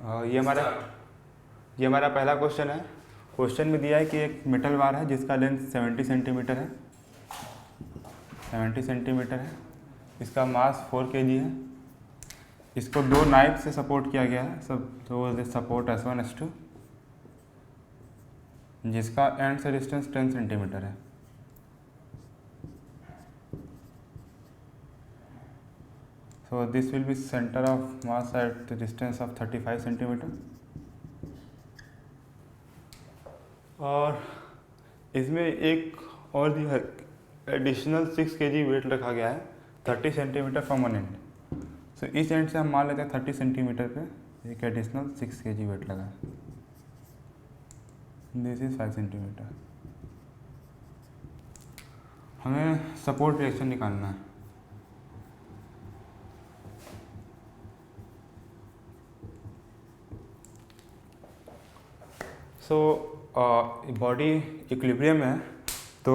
ये हमारा पहला क्वेश्चन है। क्वेश्चन में दिया है कि एक मेटल बार है जिसका लेंथ 70 सेंटीमीटर है, 70 सेंटीमीटर है। इसका मास 4 kg है। इसको दो नाइफ से सपोर्ट किया गया है, तो सपोर्ट S1 S2, जिसका एंड से डिस्टेंस 10 सेंटीमीटर है। So this will be center of mass at the distance of 35 centimetre. और इसमें एक और भी एडिशनल 6 kg वेट रखा गया है 30 सेंटीमीटर फ्रॉम वन एंड। सो इस एंड से हम मान लेते हैं 30 सेंटीमीटर पे एक एडिशनल 6 kg वेट लगा है। This is 5 centimetre. हमें सपोर्ट रिएक्शन निकालना है। सो बॉडी इक्विलिब्रियम में है, तो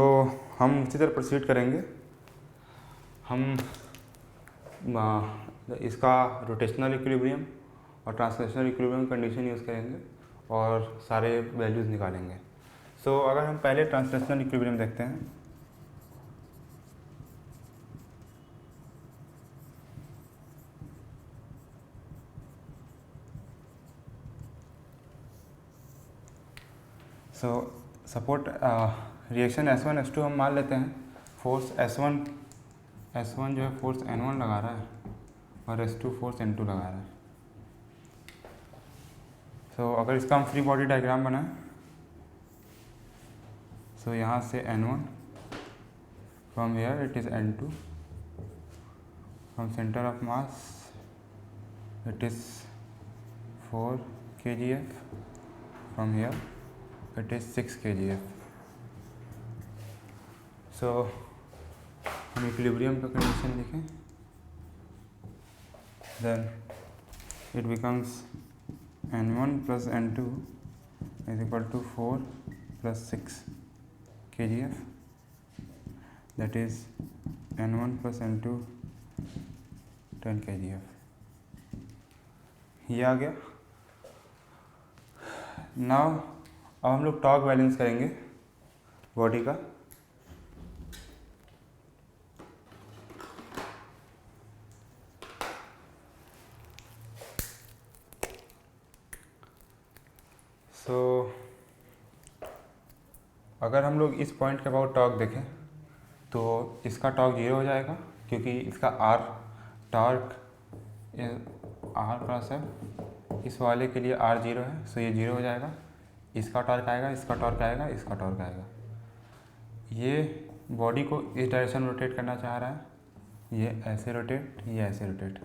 हम उसी तरह प्रोसीड करेंगे। हम इसका रोटेशनल इक्विलिब्रियम और ट्रांसलेशनल इक्विलिब्रियम कंडीशन यूज़ करेंगे और सारे वैल्यूज़ निकालेंगे। सो अगर हम पहले ट्रांसलेशनल इक्विलिब्रियम देखते हैं, सो सपोर्ट रिएक्शन S1 S2 हम मान लेते हैं। फोर्स S1 जो है फोर्स N1 लगा रहा है और S2 फोर्स N2 लगा रहा है। सो अगर इसका हम फ्री बॉडी डायग्राम बनाएं, सो यहाँ से N1 from here it is N2, from centre of mass it is 4 kgf, from here it is 6 kgf। सो हम इक्विलिब्रियम का कंडीशन लिखें, then it becomes N1 plus N2 is equal to 4 plus 6 kgf, that is N1 plus N2 10 kgf। ये आ गया। Now अब हम लोग torque balance करेंगे body का। सो अगर हम लोग इस पॉइंट के अबाउट टॉर्क देखें तो इसका टॉर्क 0 हो जाएगा, क्योंकि इसका टॉर्क R क्रॉस है, इस वाले के लिए R 0 है, सो ये 0 हो जाएगा। इसका टॉर्क आएगा, इसका टॉर्क आएगा, इसका टॉर्क आएगा। ये बॉडी को इस डायरेक्शन में रोटेट करना चाह रहा है, ये ऐसे रोटेट, ये ऐसे rotate.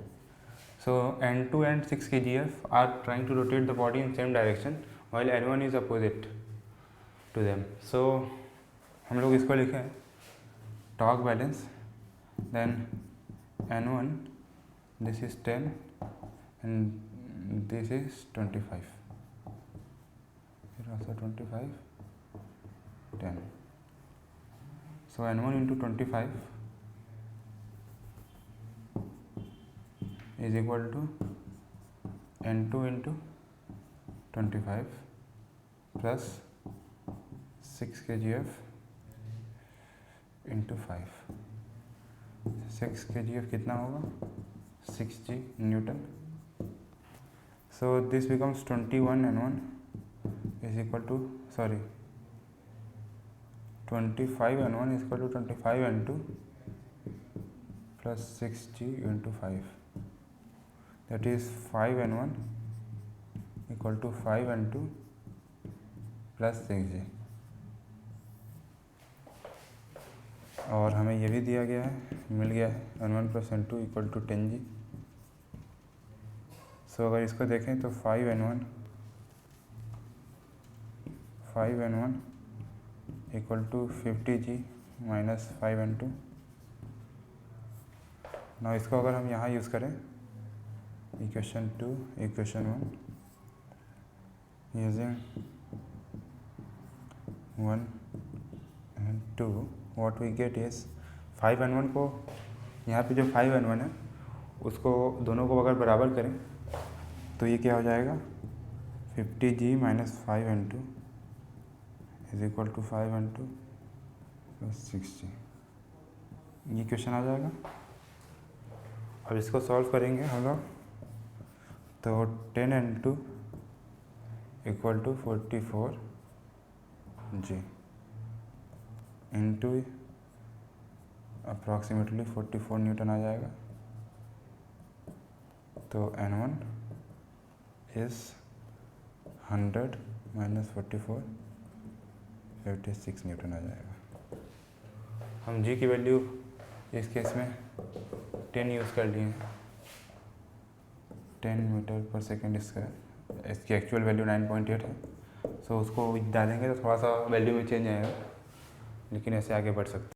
So N2 and 6 kgf are trying to rotate the body in same direction while N1 is opposite to them. So हम लोग इसको लिखें torque balance, then N1 this is 10 and this is 25, also 25 10। so N1 into 25 is equal to N2 into 25 plus 6 kgf into 5। 6 kgf कितना होगा? 6 g Newton. so this becomes 21 N1 is equal to 25 N1 is equal to 25 N2 plus 6g into 5, that is 5 N1 equal to 5 N2 plus 6g। और हमें ये भी दिया गया है, मिल गया है N1 plus N2 equal to 10g। सो अगर इसको देखें तो 5 N1 equal to 50g minus 5 N2। ना इसको अगर हम यहाँ यूज़ करें equation 2 equation 1 using 1 and 2 what we get is 5 N1 को, यहाँ पे जो 5 N1 है उसको दोनों को अगर बराबर करें तो ये क्या हो जाएगा 50G minus 5N2 is equal to 5N2 plus 6G। ये क्वेश्चन आ जाएगा। अब इसको सॉल्व करेंगे हम लोग, तो 10N2 equal to 44G into approximately 44 newton आ जाएगा। तो N1 इज 100 माइनस 44 56 न्यूटन आ जाएगा। हम G की वैल्यू इस केस में 10 यूज़ कर लिए हैं, 10 मीटर पर सेकेंड स्क्वायर। इसकी एक्चुअल वैल्यू 9.8 है, सो उसको डालेंगे तो थोड़ा सा वैल्यू में चेंज आएगा, लेकिन ऐसे आगे बढ़ सकते हैं।